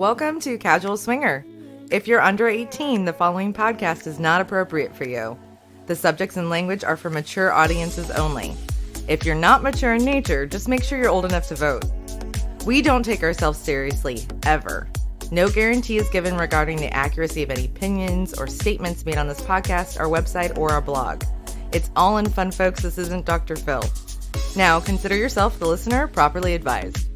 Welcome to Casual Swinger. If you're under 18, the following podcast is not appropriate for you. The subjects and language are for mature audiences only. If you're not mature in nature, just make sure you're old enough to vote. We don't take ourselves seriously, ever. No guarantee is given regarding the accuracy of any opinions or statements made on this podcast, our website, or our blog. It's all in fun, folks. This isn't Dr. Phil. Now, consider yourself, the listener, properly advised.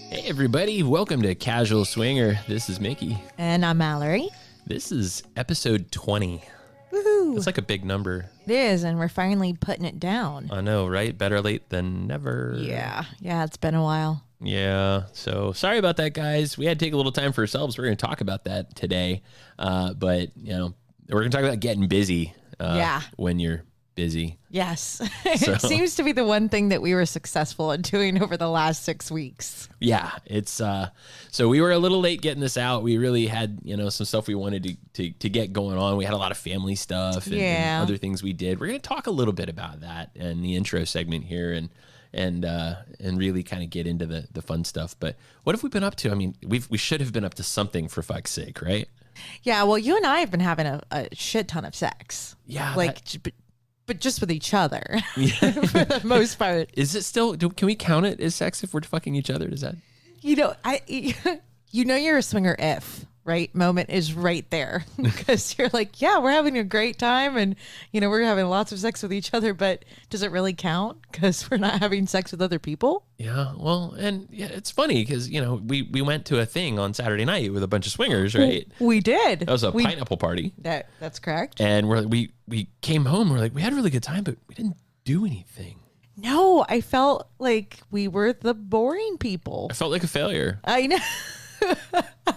Hey everybody, welcome to Casual Swinger. This is Mickey. And I'm Mallory. This is episode 20. Woohoo! It's like a big number. It is, and we're finally putting it down. I know, right? Better late than never. Yeah, it's been a while. Yeah, so sorry about that, guys. We had to take a little time for ourselves. We're going to talk about that today. But, you know, we're going to talk about getting busy when you're busy. Yes. It seems to be the one thing that we were successful at doing over the last 6 weeks. Yeah, it's so we were a little late getting this out. We really had, some stuff we wanted to get going on. We had a lot of family stuff and other things we did. We're going to talk a little bit about that in the intro segment here and really kind of get into the fun stuff. But what have we been up to? I mean, we should have been up to like for fuck's sake, right? Yeah, well, you and I have been having a shit ton of sex. Yeah. But just with each other, for the most part. Is it still? Can we count it as sex if we're fucking each other? Does that? You're a swinger if moment is right there because you're like, yeah, we're having a great time and we're having lots of sex with each other, but does it really count because we're not having sex with other people? Yeah, well, and it's funny because we went to a thing on Saturday night with a bunch of swingers, right? We did. That was a pineapple party. That's correct. And we came home. We're like, we had a really good time, but we didn't do anything. No, I felt like we were the boring people. I felt like a failure. I know.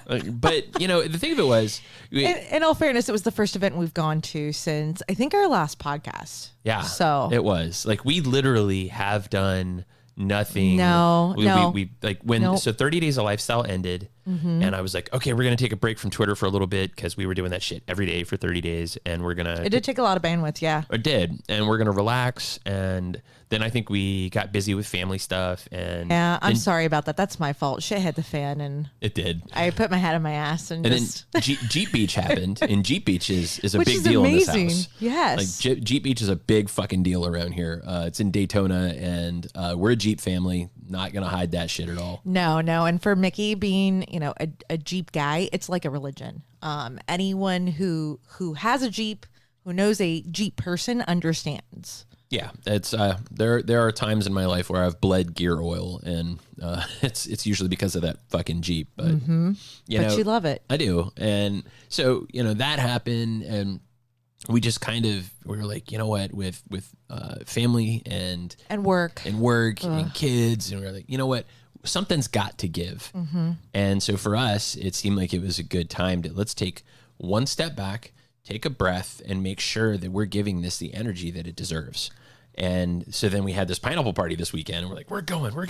But the thing of it was, in all fairness, it was the first event we've gone to since I think our last podcast. Yeah, so it was like we literally have done nothing. No. So 30 Days of Lifestyle ended, and I was like, okay, we're gonna take a break from Twitter for a little bit because we were doing that shit every day for 30 days, and we're gonna. It did take a lot of bandwidth, yeah. It did, and we're gonna relax, and then I think we got busy with family stuff, and I'm sorry about that. That's my fault. Shit hit the fan, and it did. I put my head in my ass, and just... then Jeep Beach happened, and Jeep Beach is a big deal amazing. in this house. Yes, like Jeep Beach is a big fucking deal around here. It's in Daytona, and we're a Jeep family. Not gonna hide that shit at all. No, and for Mickey being a Jeep guy, it's like a religion. Anyone who has a Jeep, who knows a Jeep person, understands. Yeah, it's there are times in my life where I've bled gear oil, and it's usually because of that fucking Jeep. But you love it. I do, and so that happened, and we just we were like, what, with family and work and kids, and we were like, what, something's got to give. And so for us, it seemed like it was a good time to let's take one step back, take a breath, and make sure that we're giving this the energy that it deserves. And so then we had this pineapple party this weekend, and we're like, we're going, we're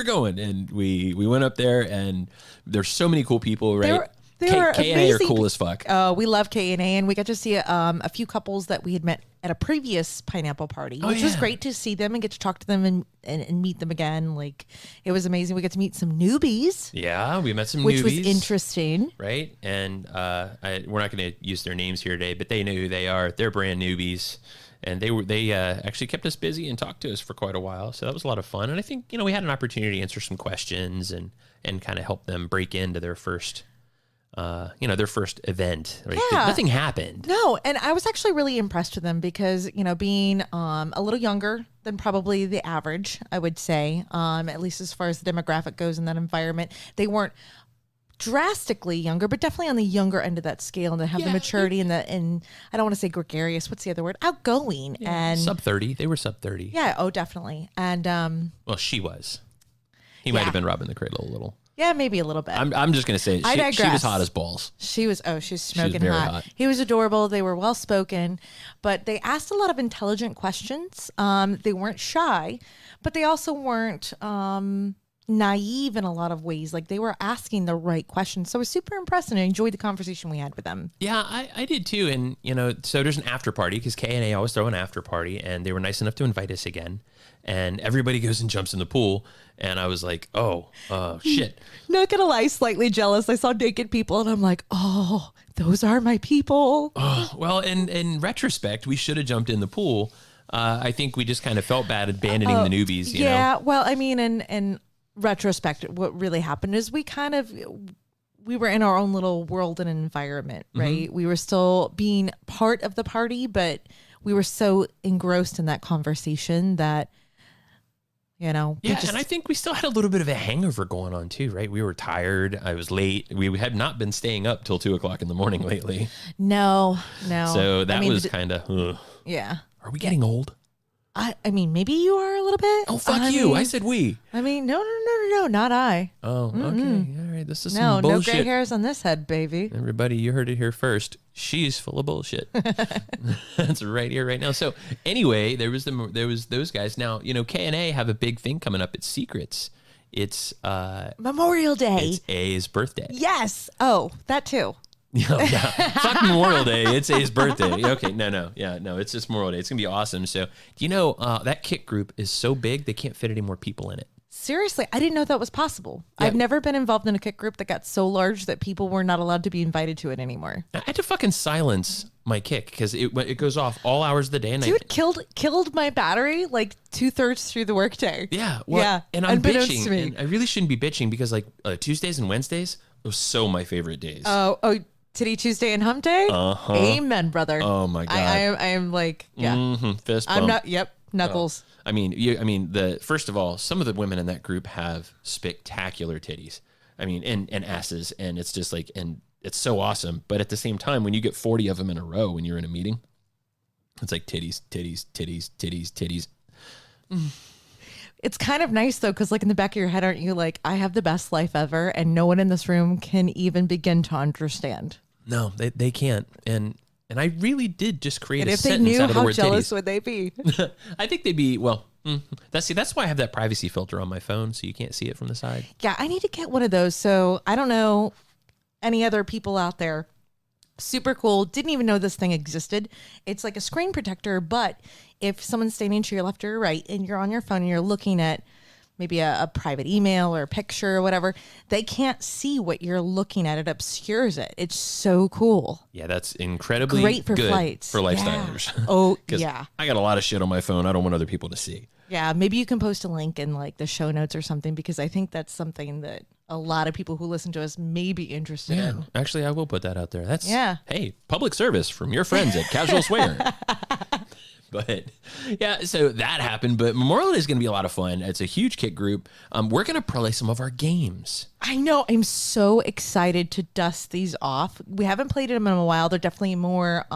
going. And we went up there, and there's so many cool people, right? K&A are cool as fuck. We love K&A, and we got to see a few couples that we had met at a previous pineapple party, which was great to see them and get to talk to them and meet them again. Like, it was amazing. We got to meet some newbies. Yeah, we met some which newbies. Which was interesting. Right? And we're not going to use their names here today, but they know who they are. They're brand newbies. And they actually kept us busy and talked to us for quite a while. So that was a lot of fun. And I think, we had an opportunity to answer some questions and kind of help them break into their first event. Right? Yeah. Nothing happened. No, and I was actually really impressed with them because, being a little younger than probably the average, I would say, at least as far as the demographic goes in that environment, they weren't drastically younger, but definitely on the younger end of that scale, and to have the maturity and I don't want to say gregarious. What's the other word? Outgoing and sub 30. They were sub 30. Yeah. Oh, definitely. And well, she was. He might have been robbing the cradle a little. Yeah, maybe a little bit. I'm just gonna say she was hot as balls. She was smoking very hot. He was adorable. They were well spoken, but they asked a lot of intelligent questions. They weren't shy, but they also weren't naive in a lot of ways. Like they were asking the right questions. So I was super impressed and I enjoyed the conversation we had with them. Yeah, I did too. And, so there's an after party because K&A always throw an after party, and they were nice enough to invite us again. And everybody goes and jumps in the pool. And I was like, oh, shit. Not gonna lie, slightly jealous. I saw naked people and I'm like, oh, those are my people. Well, in retrospect, we should have jumped in the pool. I think we just kind of felt bad abandoning the newbies, you know? Well, I mean, in retrospect, what really happened is we were in our own little world and environment, right? Mm-hmm. We were still being part of the party, but we were so engrossed in that conversation that, and I think we still had a little bit of a hangover going on too, right? We were tired. I was late. We had not been staying up till 2:00 in the morning lately. No. So that was kind of, yeah. Are we getting old? I mean, maybe you are a little bit. Oh, fuck you. I said we. I mean, no, not I. Oh, okay. All right. This is some bullshit. No gray hairs on this head, baby. Everybody, you heard it here first. She's full of bullshit. That's right here, right now. So anyway, there was those guys. Now, K&A have a big thing coming up. It's Secrets. It's Memorial Day. It's A's birthday. Yes. Oh, that too. Yeah. Fuck Memorial Day. It's A's birthday. Okay. No. Yeah. No, it's just Memorial Day. It's going to be awesome. So, that kick group is so big, they can't fit any more people in it. Seriously, I didn't know that was possible. Yeah. I've never been involved in a kick group that got so large that people were not allowed to be invited to it anymore. I had to fucking silence my kick because it goes off all hours of the day. And Dude, killed my battery like 2/3 through the workday. Yeah. Well, yeah. And I'm bitching. And I really shouldn't be bitching because Tuesdays and Wednesdays are so my favorite days. Oh, Titty Tuesday and Hump Day? Uh-huh. Amen, brother. Oh my God. I am like, yeah. Mm-hmm. Fist bump. I'm not, yep, knuckles. First of all, some of the women in that group have spectacular titties. And asses. And it's just like, and it's so awesome. But at the same time, when you get 40 of them in a row when you're in a meeting, it's like titties, titties, titties, titties, titties. It's kind of nice though, because like in the back of your head, aren't you like, I have the best life ever and no one in this room can even begin to understand. No, they can't. And I really did just create a sentence out of the word titties. If they knew, how jealous would they be? I think they'd be, that's why I have that privacy filter on my phone so you can't see it from the side. Yeah, I need to get one of those. So I don't know any other people out there. Super cool. Didn't even know this thing existed. It's like a screen protector, but if someone's standing to your left or your right and you're on your phone and you're looking at maybe a private email or a picture or whatever, they can't see what you're looking at. It obscures it. It's so cool. Yeah, that's incredibly great for good flights. For lifestylers. Yeah. Oh, yeah. I got a lot of shit on my phone I don't want other people to see. Yeah, maybe you can post a link in like the show notes or something, because I think that's something that a lot of people who listen to us may be interested in. Actually, I will put that out there. Hey, public service from your friends at Casual Swinger. But yeah, so that happened. But Memorial Day is going to be a lot of fun. It's a huge kick group. We're going to play some of our games. I know. I'm so excited to dust these off. We haven't played them in a while. They're definitely more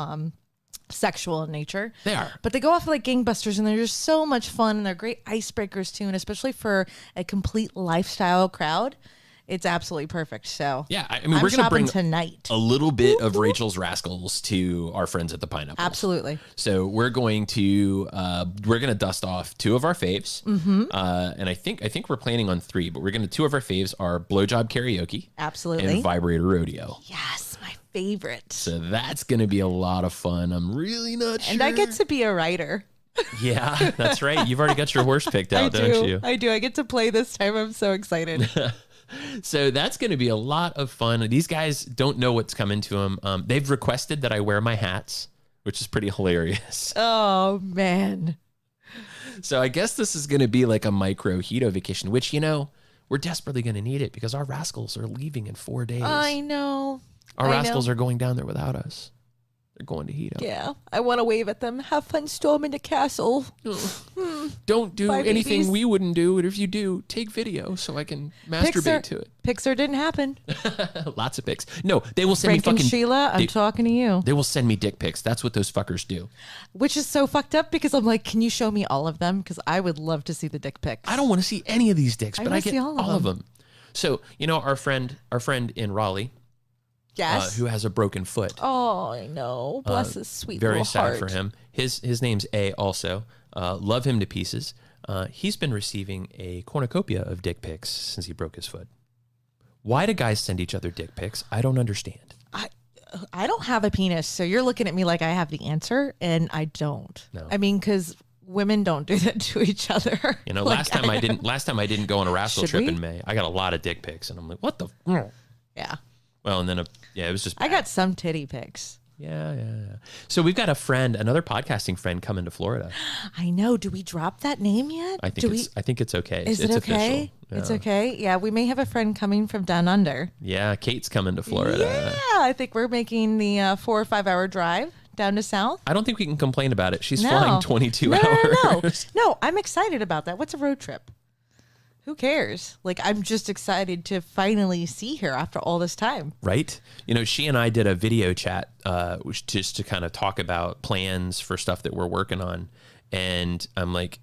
sexual in nature. They are. But they go off like gangbusters, and they're just so much fun. And they're great icebreakers too, and especially for a complete lifestyle crowd. It's absolutely perfect. So yeah, we're going to bring tonight a little bit of Rachel's Rascals to our friends at the Pineapple. Absolutely. So we're going to dust off two of our faves, and I think we're planning on three, but two of our faves are Blowjob Karaoke, absolutely, and Vibrator Rodeo. Yes, my favorite. So that's going to be a lot of fun. I'm really not sure. And I get to be a writer. Yeah, that's right. You've already got your horse picked out, don't you? I do. I get to play this time. I'm so excited. So that's going to be a lot of fun. These guys don't know what's coming to them. They've requested that I wear my hats, which is pretty hilarious. Oh, man. So I guess this is going to be like a micro Hito vacation, which, we're desperately going to need it because our rascals are leaving in 4 days. I know. Our rascals are going down there without us. They're going to Hito. Yeah. I want to wave at them. Have fun storming the castle. Don't do Bye, anything babies. we wouldn't do. And if you do, take video so I can masturbate to it. Pixar didn't happen. Lots of pics. No, they will send Frank me fucking... and Sheila, I'm talking to you. They will send me dick pics. That's what those fuckers do. Which is so fucked up because I'm like, can you show me all of them? Because I would love to see the dick pics. I don't want to see any of these dicks, but I get all of them. So, our friend in Raleigh, yes, who has a broken foot. Oh, I know. Bless his sweet very little sad heart. for him. His name's A also. Love him to pieces. He's been receiving a cornucopia of dick pics since he broke his foot. Why do guys send each other dick pics? I don't understand. I don't have a penis, so you're looking at me like I have the answer, and I don't. No. I mean, because women don't do that to each other. You know, Like, last time I didn't go on a rascal Should trip we? in May. I got a lot of dick pics, and I'm like, what the? Yeah. Well, and then it was just. I bad. got some titty pics. Yeah. So we've got another podcasting friend coming to Florida. I know. Do we drop that name yet? I think it's okay. Is it okay? Official. Yeah. It's okay. Yeah, we may have a friend coming from down under. Yeah, Kate's coming to Florida. Yeah, I think we're making the 4 or 5 hour drive down to south. I don't think we can complain about it. She's flying 22 hours. No, I'm excited about that. What's a road trip? Who cares? Like, I'm just excited to finally see her after all this time. Right? You know, she and I did a video chat just to kind of talk about plans for stuff that we're working on. And I'm like,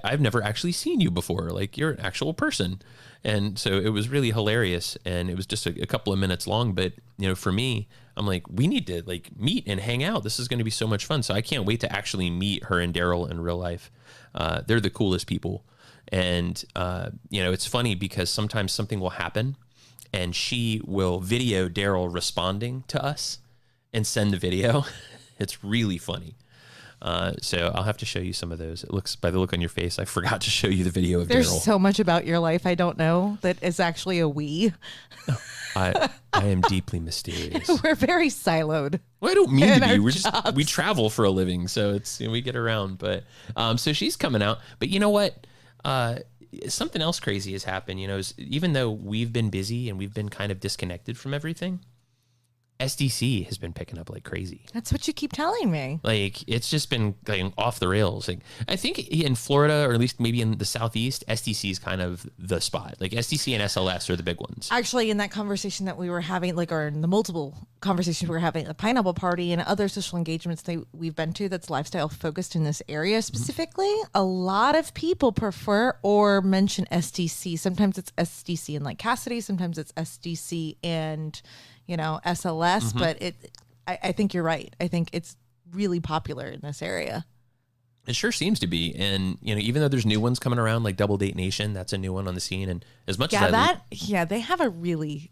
I've never actually seen you before. Like, you're an actual person. And so it was really hilarious. And it was just a couple of minutes long. But, you know, for me, I'm like, we need to like meet and hang out. This is going to be so much fun. So I can't wait to actually meet her and Daryl in real life. They're the coolest people. And, you know, it's funny because sometimes something will happen and she will video Daryl responding to us and send the video. It's really funny. So I'll have to show you some of those. It looks, by the look on your face, I forgot to show you the video of Daryl. There's so much about your life I don't know that is actually a we. I am deeply mysterious. We're very siloed. Well, I don't mean to be. We jobs. travel for a living, so it's, you know, we get around. But so she's coming out. But you know what? Something else crazy has happened. You know, even though we've been busy and we've been kind of disconnected from everything, SDC has been picking up like crazy. That's what you keep telling me. Like, it's just been going off the rails. Like, I think in Florida, or at least maybe in the Southeast, SDC is kind of the spot. Like, SDC and SLS are the big ones. Actually, in that conversation that we were having, like, or in the multiple conversations we were having at the Pineapple Party and other social engagements we've been to that's lifestyle focused in this area specifically, a lot of people prefer or mention SDC. Sometimes it's SDC and like Cassidy. Sometimes it's SDC and, you know, SLS. But I think you're right. I think it's really popular in this area. It sure seems to be. And, you know, even though there's new ones coming around, like Double Date Nation, that's a new one on the scene. And as much as they have a really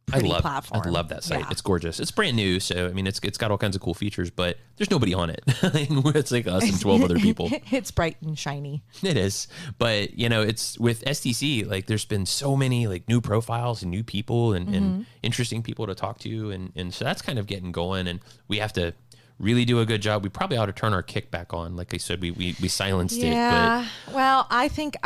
pretty platform. I love that site. Yeah. It's gorgeous. It's brand new. So, I mean, it's got all kinds of cool features, but there's nobody on it. It's like us and 12 other people. It's bright and shiny. It is. But, you know, it's with SDC, like there's been so many like new profiles and new people and interesting people to talk to. And so that's kind of getting going. And we have to really do a good job. We probably ought to turn our kick back on. Like I said, we silenced it. Yeah. Well, I think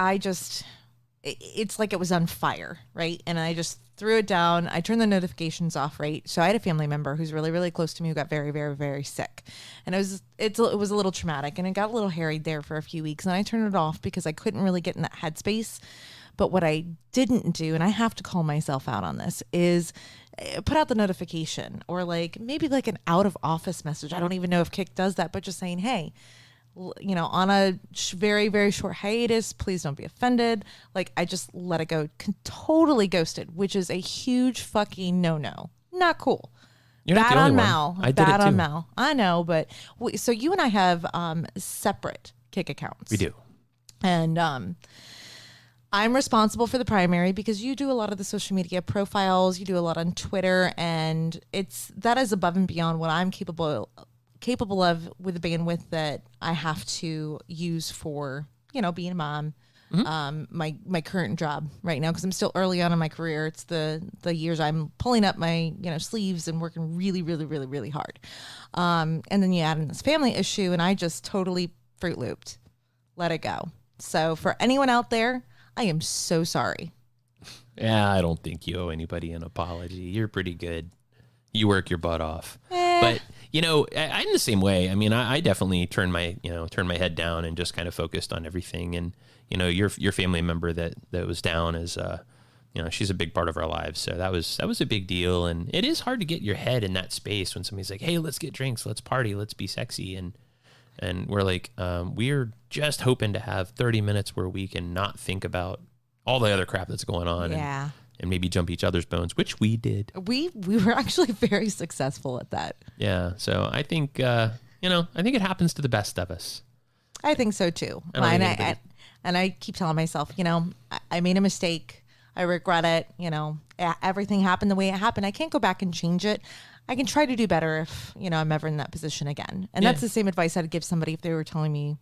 it's like it was on fire, right? And I just threw it down. I turned the notifications off, right? So I had a family member who's really, really close to me who got very, very, very sick. And it was a little traumatic and it got a little harried there for a few weeks. And I turned it off because I couldn't really get in that headspace. But what I didn't do, and I have to call myself out on this, is put out the notification or like maybe like an out of office message. I don't even know if Kick does that, but just saying, hey, you know, on a very, very short hiatus, please don't be offended. Like, I just let it go, totally ghosted, which is a huge fucking no. Not cool. You're not the only one. I did it too. Bad on Mal. I know, but so you and I have separate Kick accounts. We do. And I'm responsible for the primary because you do a lot of the social media profiles, you do a lot on Twitter, and that is above and beyond what I'm capable of with the bandwidth that I have to use for, you know, being a mom. My current job right now, because I'm still early on in my career. It's the years I'm pulling up my, you know, sleeves and working really, really, really, really hard. And then you add in this family issue, and I just totally Fruit Looped, let it go. So for anyone out there, I am so sorry. Yeah, I don't think you owe anybody an apology. You're pretty good. You work your butt off. But, you know, I'm the same way. I mean, I definitely turned my head down and just kind of focused on everything. And, you know, your family member that was down is, you know, she's a big part of our lives. So that was a big deal. And it is hard to get your head in that space when somebody's like, hey, let's get drinks, let's party, let's be sexy. And we're like, we're just hoping to have 30 minutes where we can not think about all the other crap that's going on. Yeah. And maybe jump each other's bones, which we did. We were actually very successful at that. Yeah. So I think, you know, I think it happens to the best of us. I think so too. And I keep telling myself, I made a mistake. I regret it. Everything happened the way it happened. I can't go back and change it. I can try to do better if, I'm ever in that position again. And that's the same advice I'd give somebody if they were telling me,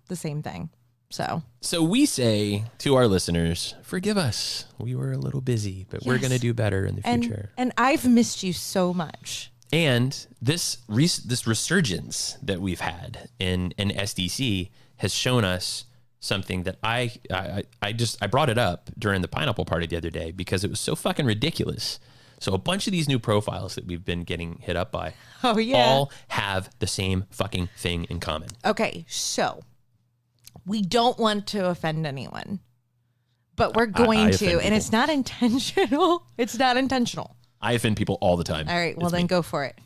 the same thing. So we say to our listeners, forgive us. We were a little busy, but we're going to do better in the future. And I've missed you so much. And this resurgence that we've had in SDC has shown us something that I brought it up during the pineapple party the other day because it was so fucking ridiculous. So a bunch of these new profiles that we've been getting hit up by all have the same fucking thing in common. Okay, so we don't want to offend anyone, but we're going to, and it's not intentional. It's not intentional. I offend people all the time. All right, well then go for it.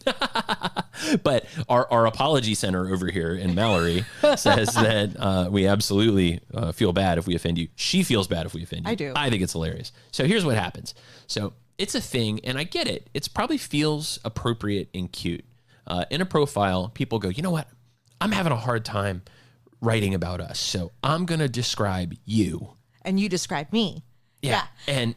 But our apology center over here in Mallory says that we absolutely feel bad if we offend you. She feels bad if we offend you. I do. I think it's hilarious. So here's what happens. So it's a thing, and I get it. It probably feels appropriate and cute. In a profile, people go, you know what? I'm having a hard time writing about us, so I'm going to describe you. And you describe me. Yeah. And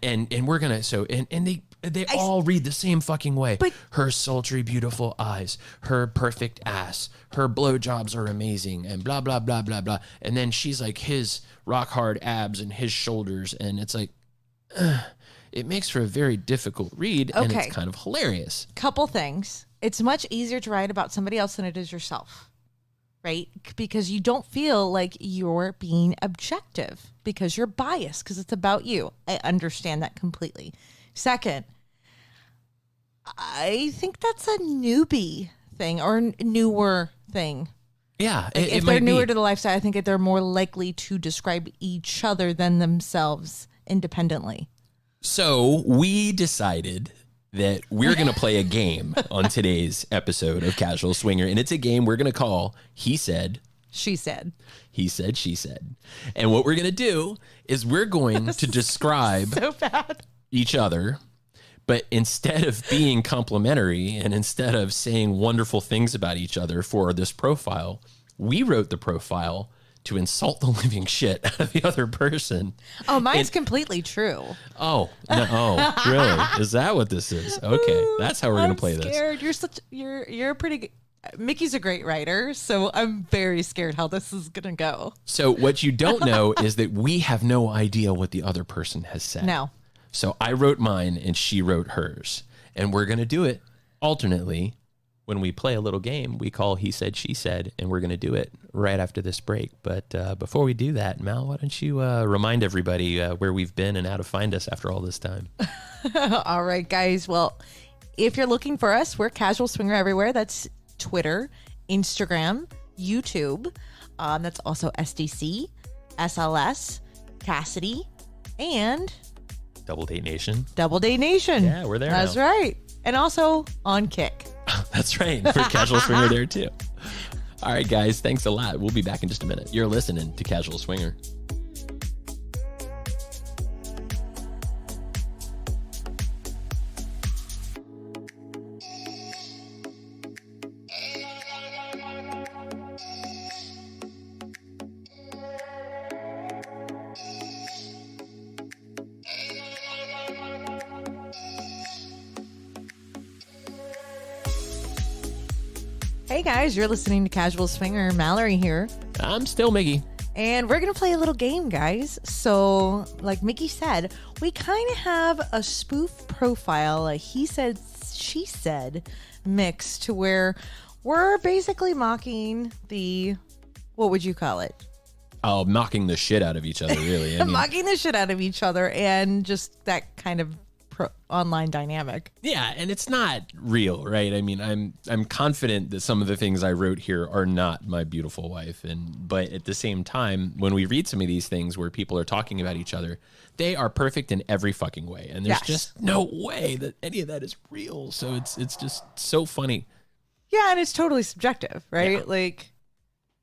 we're going to, and they all read the same fucking way. But her sultry, beautiful eyes, her perfect ass, her blowjobs are amazing, and blah, blah, blah, blah, blah. And then she's like his rock hard abs and his shoulders. And it's like, it makes for a very difficult read. And it's kind of hilarious. Couple things. It's much easier to write about somebody else than it is yourself, right? Because you don't feel like you're being objective because you're biased because it's about you. I understand that completely. Second, I think that's a newbie thing or newer thing. Yeah. Like if they're newer to the lifestyle, I think that they're more likely to describe each other than themselves independently. So we decided that we're going to play a game on today's episode of Casual Swinger. And it's a game we're going to call He Said, She Said. He Said, She Said. And what we're going to do is we're going to describe so bad. each other, but instead of being complimentary and instead of saying wonderful things about each other for this profile, we wrote the profile to insult the living shit out of the other person. Oh, mine's completely true. Oh, no. Oh, really? Is that what this is? Okay. That's how we're going to play scared. This. You're pretty good. Mickey's a great writer, so I'm very scared how this is going to go. So what you don't know is that we have no idea what the other person has said. No. So I wrote mine and she wrote hers. And we're going to do it alternately when we play a little game we call He Said, She Said, and we're going to do it right after this break. But before we do that, Mal, why don't you remind everybody where we've been and how to find us after all this time? All right, guys. Well, if you're looking for us, we're Casual Swinger everywhere. That's Twitter, Instagram, YouTube. That's also SDC, SLS, Cassidy, and Double Date Nation. Double Date Nation. Yeah, we're there. That's now. right. And also on Kick. That's right. For Casual Swinger there too. All right, guys. Thanks a lot. We'll be back in just a minute. You're listening to Casual Swinger. Hey guys, you're listening to Casual Swinger. Mallory here. I'm still Mickey. And we're going to play a little game, guys. So, like Mickey said, we kind of have a spoof profile, a he said, she said mix to where we're basically mocking what would you call it? Oh, mocking the shit out of each other, really. Mocking the shit out of each other and just that kind of online dynamic. Yeah, and it's not real, right? I mean, I'm confident that some of the things I wrote here are not my beautiful wife, but at the same time, when we read some of these things where people are talking about each other, they are perfect in every fucking way, and there's just no way that any of that is real. So it's just so funny. Yeah, and it's totally subjective, right? Yeah. Like,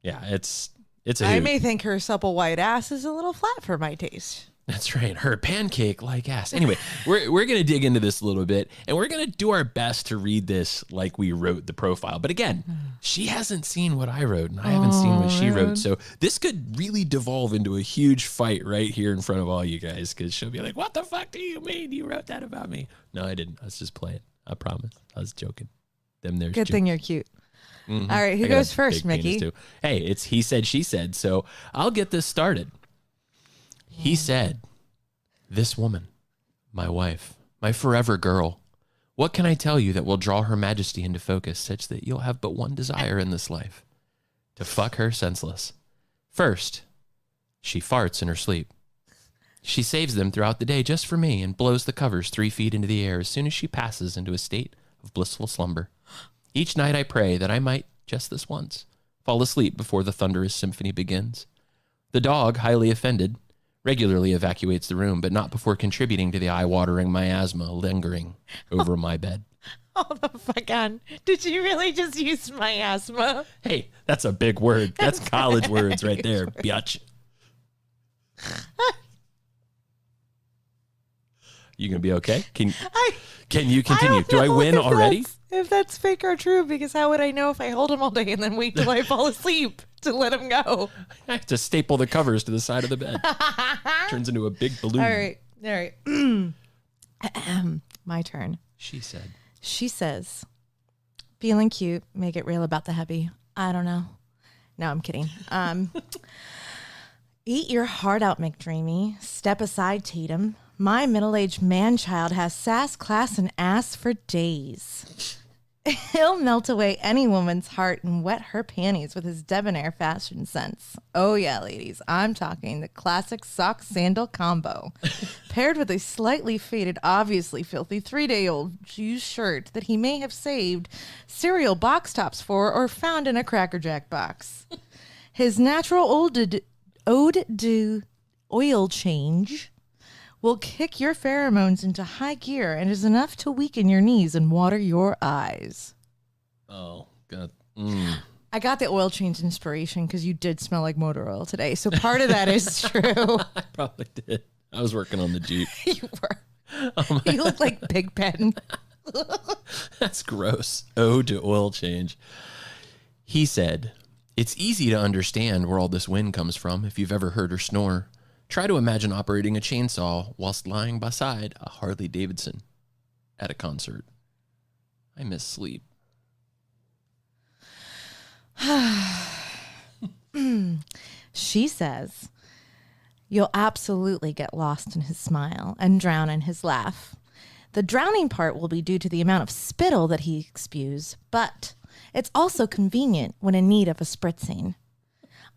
yeah, it's a I hoot. may think her supple white ass is a little flat for my taste. That's right. Her pancake like ass. Anyway, we're going to dig into this a little bit, and we're going to do our best to read this like we wrote the profile. But again, she hasn't seen what I wrote, and I haven't seen what she wrote. So this could really devolve into a huge fight right here in front of all you guys, because she'll be like, what the fuck do you mean you wrote that about me? No, I didn't. I was just playing. I promise. I was joking. Good thing you're cute. Mm-hmm. All right, who goes first, Mickey? Hey, it's he said, she said. So I'll get this started. He said, this woman, my wife, my forever girl, what can I tell you that will draw her majesty into focus such that you'll have but one desire in this life? To fuck her senseless. First, she farts in her sleep. She saves them throughout the day just for me and blows the covers 3 feet into the air as soon as she passes into a state of blissful slumber. Each night I pray that I might, just this once, fall asleep before the thunderous symphony begins. The dog, highly offended, regularly evacuates the room, but not before contributing to the eye-watering miasma lingering over my bed. Oh, the fuck on. Did you really just use miasma? Hey, that's a big word. That's college words right there, biatch. You gonna be okay? Can you continue? Do I win already? If that's fake or true, because how would I know if I hold him all day and then wait till I fall asleep to let him go? I have to staple the covers to the side of the bed. Turns into a big balloon. All right. My turn. She said. She says, feeling cute, make it real about the heavy. I don't know. No, I'm kidding. Eat your heart out, McDreamy. Step aside, Tatum. My middle-aged man-child has sass, class, and ass for days. He'll melt away any woman's heart and wet her panties with his debonair fashion sense. Oh yeah, ladies, I'm talking the classic sock-sandal combo, paired with a slightly faded, obviously filthy 3-day-old used shirt that he may have saved cereal box tops for or found in a Cracker Jack box. His natural ode de oil change will kick your pheromones into high gear and is enough to weaken your knees and water your eyes. Oh, God. I got the oil change inspiration because you did smell like motor oil today. So part of that is true. I probably did. I was working on the Jeep. You were. Oh, you look like Big Ben. That's gross. Ode to oil change. He said, it's easy to understand where all this wind comes from if you've ever heard her snore. Try to imagine operating a chainsaw whilst lying beside a Harley Davidson at a concert. I miss sleep. She says, you'll absolutely get lost in his smile and drown in his laugh. The drowning part will be due to the amount of spittle that he spews, but it's also convenient when in need of a spritzing.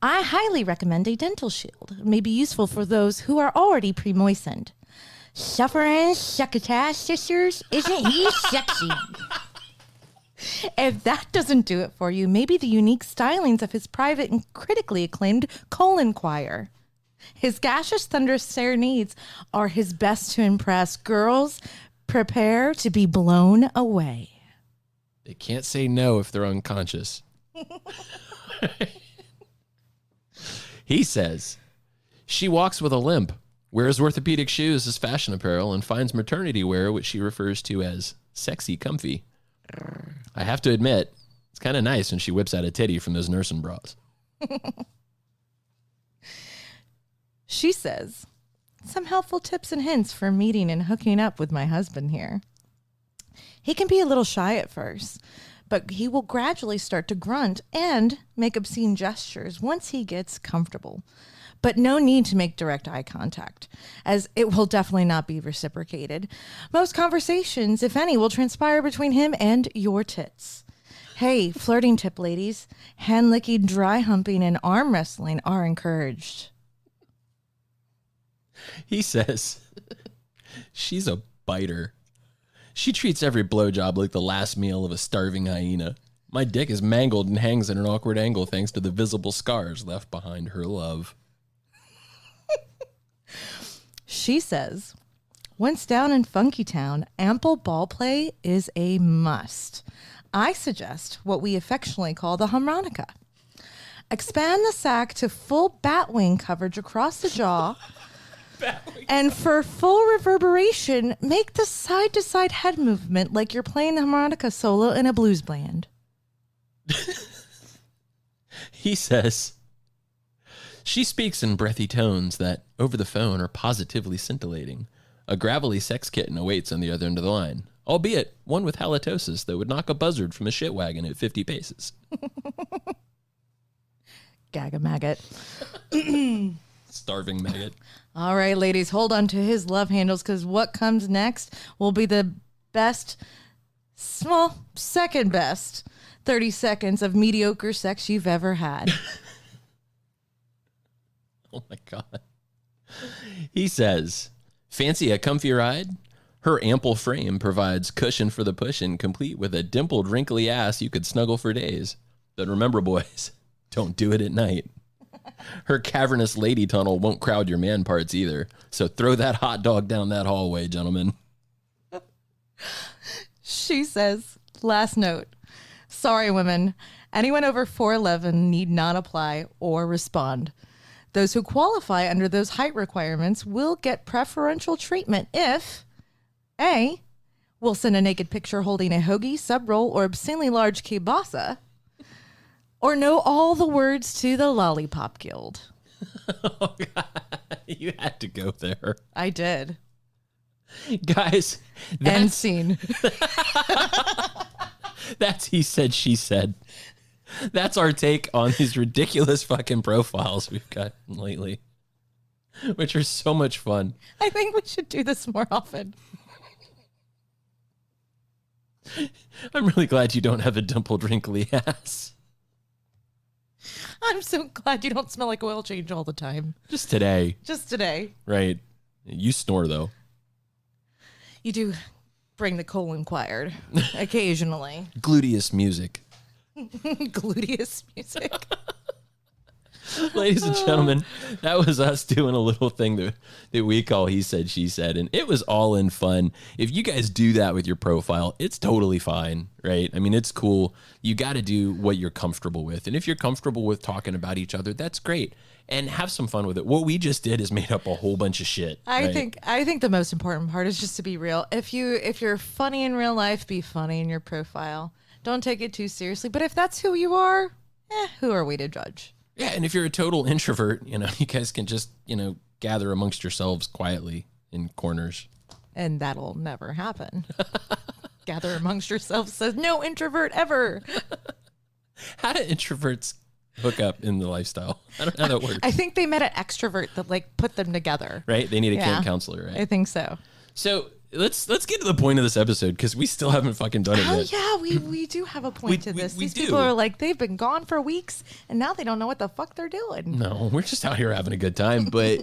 I highly recommend a dental shield. It may be useful for those who are already pre-moistened. Suffering succotash, sisters, isn't he sexy? If that doesn't do it for you, maybe the unique stylings of his private and critically acclaimed colon choir. His gaseous thunderous serenades are his best to impress. Girls, prepare to be blown away. They can't say no if they're unconscious. He says, she walks with a limp, wears orthopedic shoes as fashion apparel, and finds maternity wear, which she refers to as sexy comfy. I have to admit, it's kind of nice when she whips out a titty from those nursing bras. She says, some helpful tips and hints for meeting and hooking up with my husband here. He can be a little shy at first, but he will gradually start to grunt and make obscene gestures once he gets comfortable. But no need to make direct eye contact, as it will definitely not be reciprocated. Most conversations, if any, will transpire between him and your tits. Hey, flirting tip, ladies. Hand licking, dry humping, and arm wrestling are encouraged. He says, she's a biter. She treats every blowjob like the last meal of a starving hyena. My dick is mangled and hangs at an awkward angle thanks to the visible scars left behind her love. She says, once down in Funky Town, ample ball play is a must. I suggest what we affectionately call the harmonica. Expand the sack to full batwing coverage across the jaw. And for full reverberation, make the side-to-side head movement like you're playing the harmonica solo in a blues band. He says, she speaks in breathy tones that, over the phone, are positively scintillating. A gravelly sex kitten awaits on the other end of the line, albeit one with halitosis that would knock a buzzard from a shit wagon at 50 paces. Gag-a-maggot. Starving maggot. All right, ladies, hold on to his love handles, because what comes next will be the best, second best 30 seconds of mediocre sex you've ever had. Oh, my God. He says, fancy a comfy ride? Her ample frame provides cushion for the pushin', complete with a dimpled, wrinkly ass you could snuggle for days. But remember, boys, don't do it at night. Her cavernous lady tunnel won't crowd your man parts either. So throw that hot dog down that hallway, gentlemen. She says, last note, sorry, women. Anyone over 4'11" need not apply or respond. Those who qualify under those height requirements will get preferential treatment if A, we'll send a naked picture holding a hoagie, sub-roll, or obscenely large kielbasa, or know all the words to the Lollipop Guild. Oh, God. You had to go there. I did. Guys. End scene. That's he said, she said. That's our take on these ridiculous fucking profiles we've got lately, which are so much fun. I think we should do this more often. I'm really glad you don't have a dimpled, wrinkly ass. I'm so glad you don't smell like oil change all the time. Just today. Just today. Right. You snore, though. You do bring the colon quired occasionally. Gluteus music. Gluteus music. Ladies and gentlemen, that was us doing a little thing that we call He Said, She Said, and it was all in fun. If you guys do that with your profile, it's totally fine, right? I mean, it's cool. You got to do what you're comfortable with, and if you're comfortable with talking about each other, that's great, and have some fun with it. What we just did is made up a whole bunch of shit. I think the most important part is just to be real. If you're funny in real life, be funny in your profile. Don't take it too seriously. But if that's who you are, who are we to judge? Yeah, and if you're a total introvert, you guys can just, gather amongst yourselves quietly in corners. And that'll never happen. Gather amongst yourselves says no introvert ever. How do introverts hook up in the lifestyle? I don't know how that works. I think they met an extrovert that put them together. Right? They need a camp counselor, right? I think so. So let's get to the point of this episode, because we still haven't fucking done it yet. Oh yeah, we do have a point to this. These people are like, they've been gone for weeks and now they don't know what the fuck they're doing. No, we're just out here having a good time. But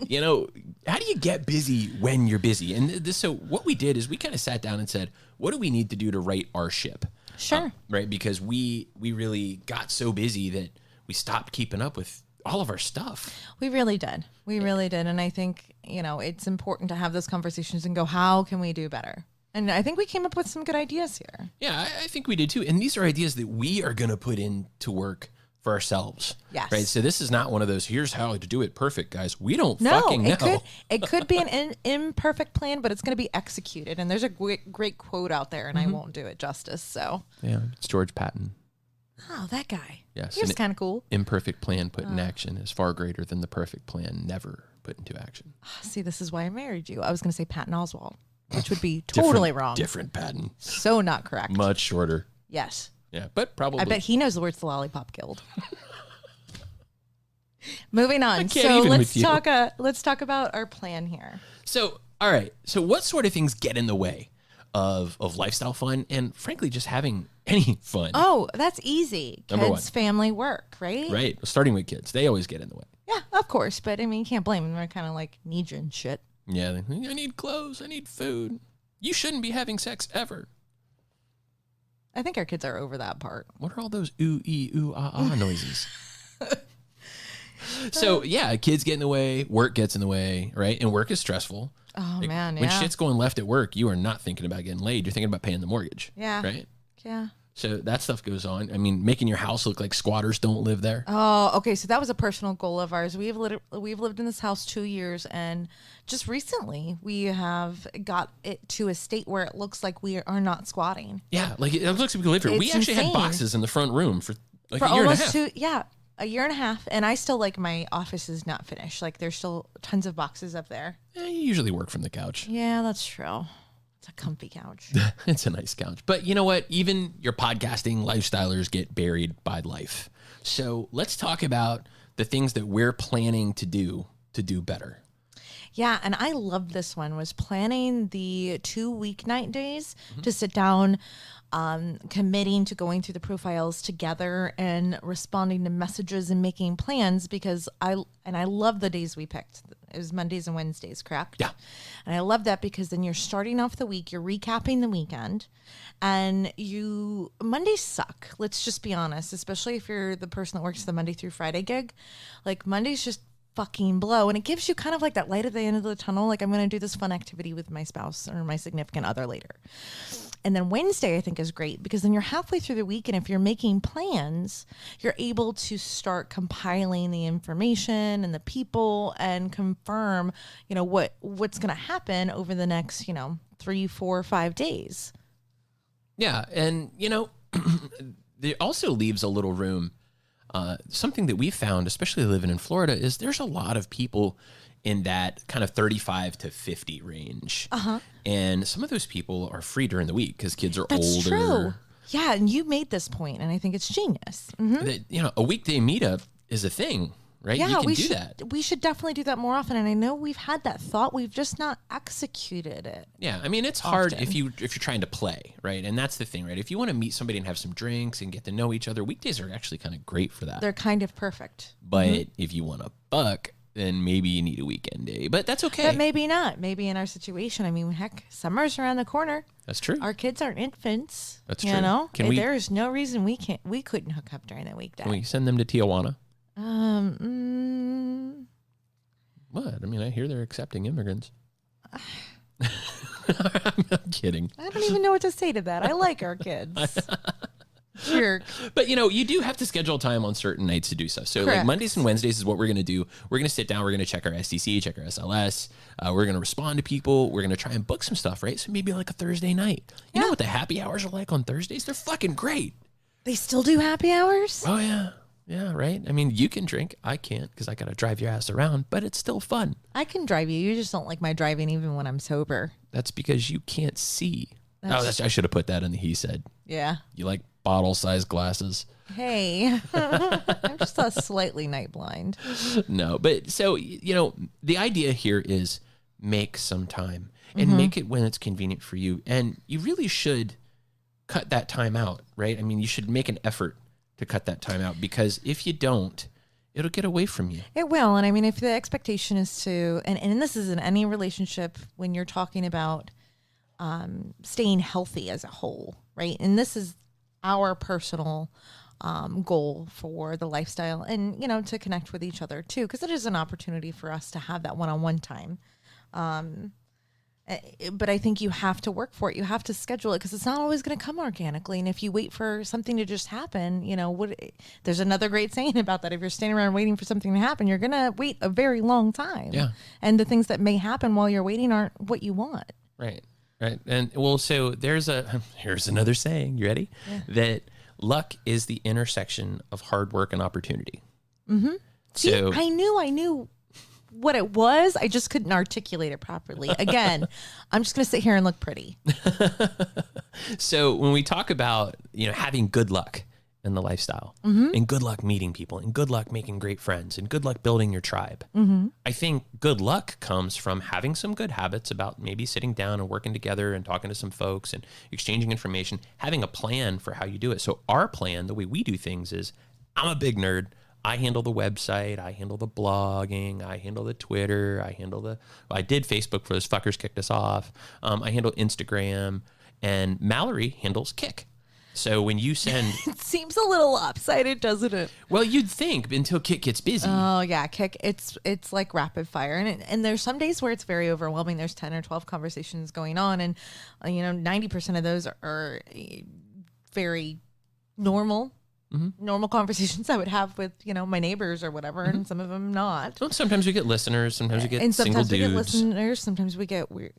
how do you get busy when you're busy? And so what we did is we kind of sat down and said, what do we need to do to right our ship? Sure. Right, because we really got so busy that we stopped keeping up with all of our stuff. We really did. And I think, it's important to have those conversations and go, how can we do better? And I think we came up with some good ideas here. Yeah, I think we did too. And these are ideas that we are going to put into work for ourselves. Yes. Right. So this is not one of those, here's how to do it perfect, guys. We don't fucking know. It could be an imperfect plan, but it's going to be executed. And there's a great quote out there, and I won't do it justice. So yeah, it's George Patton. Oh, that guy. Yes. He was kind of cool. Imperfect plan put in action is far greater than the perfect plan never put into action. See, this is why I married you. I was going to say Patton Oswalt, which would be totally wrong. Different Patton. So not correct. Much shorter. Yes. Yeah, but probably. I bet he knows the words to the Lollipop Guild. Moving on. So let's talk about our plan here. So, all right. So what sort of things get in the way of lifestyle fun and frankly just having any fun? Oh, that's easy. Kids, family, work, right? Right. Starting with kids. They always get in the way. Yeah, of course. But I mean, you can't blame them. They're kind of like need you and shit. Yeah. I need clothes. I need food. You shouldn't be having sex ever. I think our kids are over that part. What are all those ooh, ee, ooh, ah, ah noises? So, yeah, kids get in the way. Work gets in the way, right? And work is stressful. Oh, man, When shit's going left at work, you are not thinking about getting laid. You're thinking about paying the mortgage. Yeah. Right? Yeah. So that stuff goes on. I mean, making your house look like squatters don't live there. Oh, okay. So that was a personal goal of ours. We've lived in this house 2 years, and just recently we have got it to a state where it looks like we are not squatting. Yeah, like it looks like we can live here. It's we actually insane. had boxes in the front room for like For a year and a almost half. a year and a half, and I still like my office is not finished. Like there's still tons of boxes up there. You usually work from the couch. Yeah, that's true. It's a comfy couch. It's a nice couch. But you know what? Even your podcasting lifestylers get buried by life. So let's talk about the things that we're planning to do better. Yeah, and I loved this one, was planning the 2 weeknight days to sit down, committing to going through the profiles together and responding to messages and making plans, because I love the days we picked. It was Mondays and Wednesdays, correct? Yeah. And I love that because then you're starting off the week, you're recapping the weekend, and Mondays suck. Let's just be honest, especially if you're the person that works the Monday through Friday gig. Like Mondays just fucking blow, and it gives you kind of like that light at the end of the tunnel. Like I'm going to do this fun activity with my spouse or my significant other later. And then Wednesday, I think, is great because then you're halfway through the week. And if you're making plans, you're able to start compiling the information and the people and confirm, what's going to happen over the next, 3, 4, 5 days. Yeah. And, it also leaves a little room. Something that we found, especially living in Florida, is there's a lot of people in that kind of 35 to 50 range. Uh-huh. And some of those people are free during the week because kids are That's older. True. Yeah, and you made this point, and I think it's genius. Mm-hmm. That, a weekday meetup is a thing, right? Yeah, you can we do should, that. We should definitely do that more often. And I know we've had that thought, we've just not executed it. Yeah, I mean, it's hard if you're trying to play, right? And that's the thing, right? If you want to meet somebody and have some drinks and get to know each other, weekdays are actually kind of great for that. They're kind of perfect. But if you want to buck, then maybe you need a weekend day. But that's okay. But maybe not. Maybe in our situation, I mean, heck, summer's around the corner. That's true. Our kids aren't infants. That's true. There is no reason we couldn't hook up during the weekday. Can we send them to Tijuana? What? I mean, I hear they're accepting immigrants. I'm kidding. I don't even know what to say to that. I like our kids. Jerk. But, you do have to schedule time on certain nights to do stuff. So, Correct. like, Mondays and Wednesdays is what we're going to do. We're going to sit down. We're going to check our STC, check our SLS. We're going to respond to people. We're going to try and book some stuff, right? So maybe like a Thursday night. You know what the happy hours are like on Thursdays? They're fucking great. They still do happy hours? Oh, yeah. Yeah, right? I mean, you can drink. I can't because I got to drive your ass around, but it's still fun. I can drive you. You just don't like my driving even when I'm sober. That's because you can't see. I should have put that in the he said. Yeah. You like bottle-sized glasses. Hey, I'm just a slightly night blind. No, but so, the idea here is make some time and make it when it's convenient for you. And you really should cut that time out, right? I mean, you should make an effort to cut that time out because if you don't, it'll get away from you. It will. And I mean, if the expectation is to, and this is in any relationship when you're talking about staying healthy as a whole, right? And this is our personal goal for the lifestyle and, to connect with each other too, because it is an opportunity for us to have that one-on-one time. But I think you have to work for it. You have to schedule it because it's not always going to come organically. And if you wait for something to just happen, there's another great saying about that. If you're standing around waiting for something to happen, you're going to wait a very long time. Yeah. And the things that may happen while you're waiting aren't what you want. Right. Right. And well, so here's another saying. You ready? Yeah. That luck is the intersection of hard work and opportunity. Mm-hmm. See, so I knew what it was. I just couldn't articulate it properly. Again, I'm just going to sit here and look pretty. So when we talk about, having good luck in the lifestyle and good luck meeting people and good luck making great friends and good luck building your tribe, I think good luck comes from having some good habits about maybe sitting down and working together and talking to some folks and exchanging information, having a plan for how you do it. So our plan, the way we do things is I'm a big nerd. I handle the website. I handle the blogging. I handle the Twitter. I did Facebook before those fuckers kicked us off. I handle Instagram, and Mallory handles Kick. So when you send... It seems a little lopsided, doesn't it? Well, you'd think until Kick gets busy. Oh, yeah. Kick, it's like rapid fire. And there's some days where it's very overwhelming. There's 10 or 12 conversations going on. And, 90% of those are very normal conversations I would have with, my neighbors or whatever, and some of them not. Well, sometimes we get listeners, sometimes we get single dudes. Sometimes we get listeners, sometimes we get weird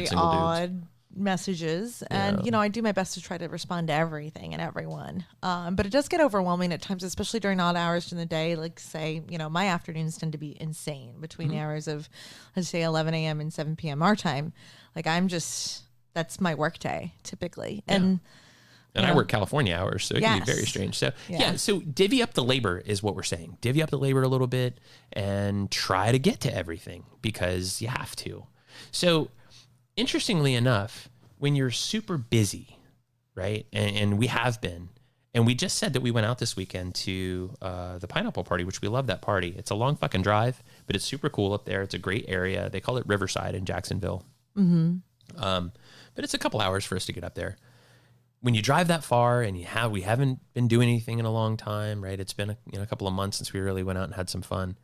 single odd dudes. Messages, and I do my best to try to respond to everything and everyone, but it does get overwhelming at times, especially during odd hours during the day. Like, say, my afternoons tend to be insane between the hours of, let's say, 11 a.m. and 7 p.m. our time. Like, that's my work day typically. And I work California hours, so it can be very strange. So so divvy up the labor is what we're saying. Divvy up the labor a little bit and try to get to everything, because you have to. So interestingly enough, when you're super busy, right, and we have been, and we just said that we went out this weekend to the Pineapple Party, which we love that party. It's a long fucking drive, but it's super cool up there. It's a great area. They call it Riverside in Jacksonville. But it's a couple hours for us to get up there. When you drive that far and we haven't been doing anything in a long time, right? It's been a couple of months since we really went out and had some fun.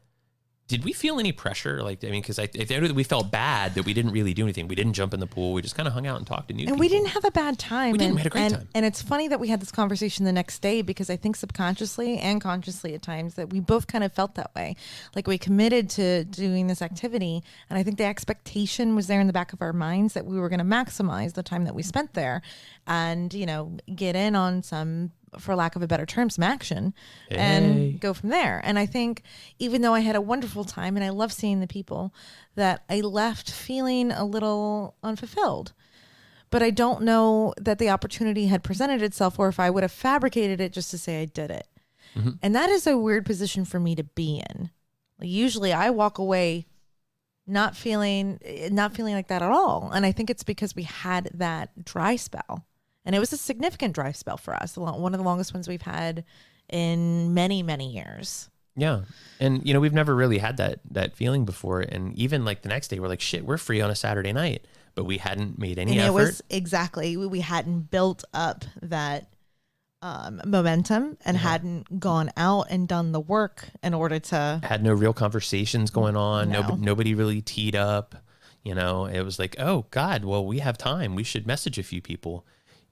Did we feel any pressure? Because I know that we felt bad that we didn't really do anything. We didn't jump in the pool. We just kind of hung out and talked to new people. And we didn't have a bad time. We had a great time. And it's funny that we had this conversation the next day, because I think subconsciously and consciously at times that we both kind of felt that way. Like, we committed to doing this activity, and I think the expectation was there in the back of our minds that we were going to maximize the time that we spent there and, get in on some, for lack of a better term, some action and go from there. And I think even though I had a wonderful time and I love seeing the people, that I left feeling a little unfulfilled. But I don't know that the opportunity had presented itself, or if I would have fabricated it just to say I did it. And that is a weird position for me to be in. Like, usually I walk away not feeling like that at all. And I think it's because we had that dry spell. And it was a significant dry spell for us, one of the longest ones we've had in many, many years. Yeah. And, we've never really had that feeling before. And even like the next day, we're like, shit, we're free on a Saturday night. But we hadn't made any effort. It was exactly, we hadn't built up that momentum and hadn't gone out and done the work in order to. Had no real conversations going on. No. Nobody really teed up. It was like, oh, God, well, we have time. We should message a few people.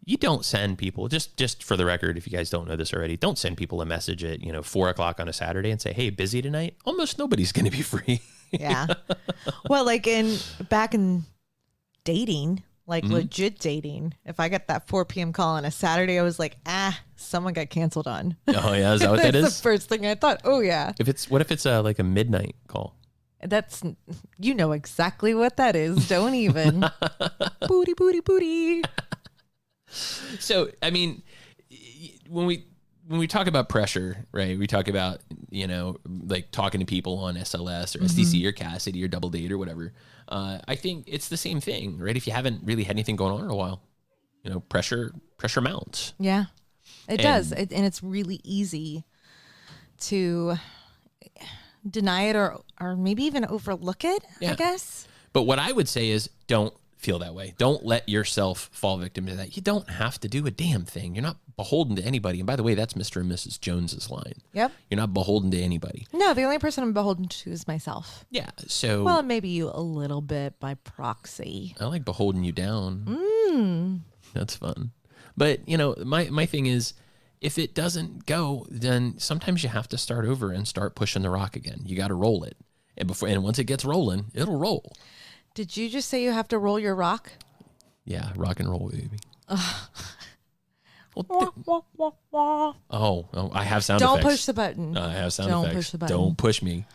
You don't send people, just for the record, if you guys don't know this already, don't send people a message at 4:00 on a Saturday and say, hey, busy tonight. Almost nobody's going to be free. Yeah. Well, like back in dating, legit dating, if I got that 4 p.m. call on a Saturday, I was like, someone got canceled on. Oh yeah, is that what that is? That's the first thing I thought. Oh yeah. What if it's like a midnight call? That's, exactly what that is. Don't even. Booty, booty, booty. So, when we talk about pressure, right? We talk about, like talking to people on SLS or SDC or Cassidy or Double Date or whatever. I think it's the same thing, right? If you haven't really had anything going on in a while, pressure mounts. Yeah, it does. And it's really easy to deny it or maybe even overlook it, I guess. But what I would say is don't feel that way. Don't let yourself fall victim to that. You don't have to do a damn thing. You're not beholden to anybody. And by the way, that's Mr. and Mrs. Jones's line. Yep. You're not beholden to anybody. No, the only person I'm beholden to is myself. Yeah. So. Well, maybe you a little bit by proxy. I like beholding you down. That's fun. But my thing is, if it doesn't go, then sometimes you have to start over and start pushing the rock again. You got to roll it. And once it gets rolling, it'll roll. Did you just say you have to roll your rock? Yeah, rock and roll, baby. I have sound effects. Don't push the button. I have sound effects. Don't push the button. Don't push me.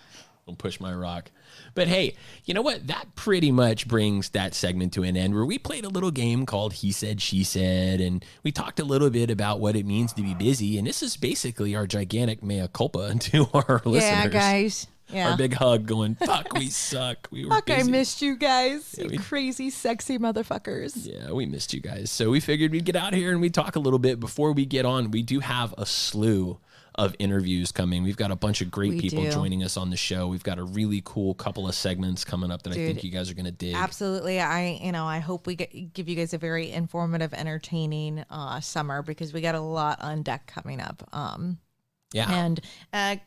Don't push my rock. But hey, you know what? That pretty much brings that segment to an end, where we played a little game called He Said, She Said, and we talked a little bit about what it means to be busy. And this is basically our gigantic mea culpa to our listeners. Yeah, guys. Yeah. Our big hug going, fuck, we suck. We were busy. I missed you guys. Yeah, you crazy, sexy motherfuckers. Yeah, we missed you guys. So we figured we'd get out here and we'd talk a little bit. Before we get on, we do have a slew of interviews coming. We've got a bunch of great people joining us on the show. We've got a really cool couple of segments coming up that I think you guys are going to dig. Absolutely. I hope we give you guys a very informative, entertaining summer, because we got a lot on deck coming up. And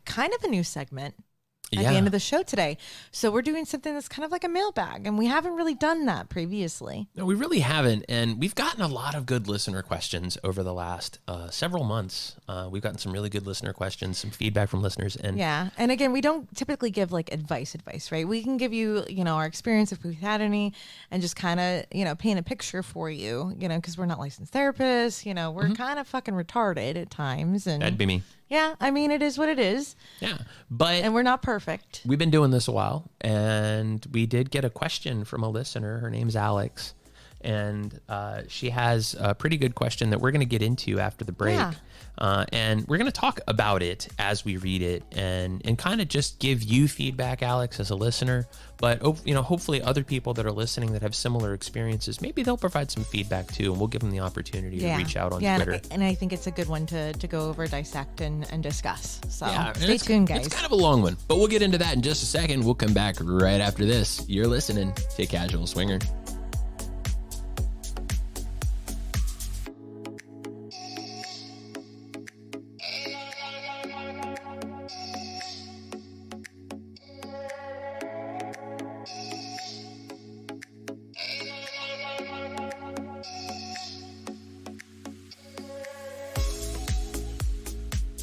kind of a new segment. at the end of the show today. So we're doing something that's kind of like a mailbag, and we haven't really done that previously. No, we really haven't. And we've gotten a lot of good listener questions over the last several months. We've gotten some really good listener questions, some feedback from listeners. And and again, we don't typically give like advice, right? We can give you, our experience if we've had any, and just kind of, paint a picture for you, because we're not licensed therapists, we're kind of fucking retarded at times. And that'd be me. Yeah, I mean, it is what it is. Yeah, and we're not perfect. We've been doing this a while, and we did get a question from a listener. Her name's Alex, and she has a pretty good question that we're going to get into after the break. Yeah. And we're going to talk about it as we read it and kind of just give you feedback, Alex, as a listener. But, hopefully other people that are listening that have similar experiences, maybe they'll provide some feedback too, and we'll give them the opportunity to reach out on Twitter. And I think it's a good one to go over, dissect, and discuss. So stay tuned, guys. It's kind of a long one, but we'll get into that in just a second. We'll come back right after this. You're listening to Casual Swinger.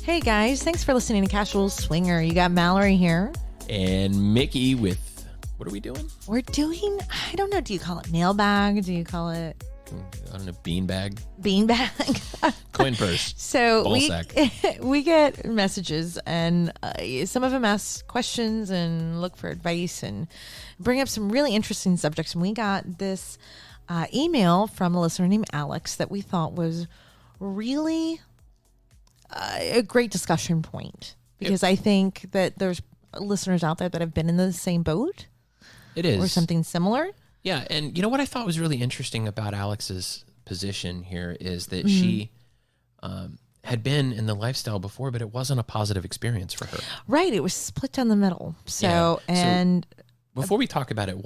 Hey guys, thanks for listening to Casual Swinger. You got Mallory here. And Mickey with, what are we doing? We're doing, I don't know, do you call it mailbag? Do you call it? I don't know, beanbag? Beanbag. Coin purse. So we get messages, and some of them ask questions and look for advice and bring up some really interesting subjects. And we got this email from a listener named Alex that we thought was really a great discussion point, because I think that there's listeners out there that have been in the same boat. It is. Or something similar. Yeah. And you know what I thought was really interesting about Alex's position here is that she had been in the lifestyle before, but it wasn't a positive experience for her. Right. It was split down the middle. So before we talk about it,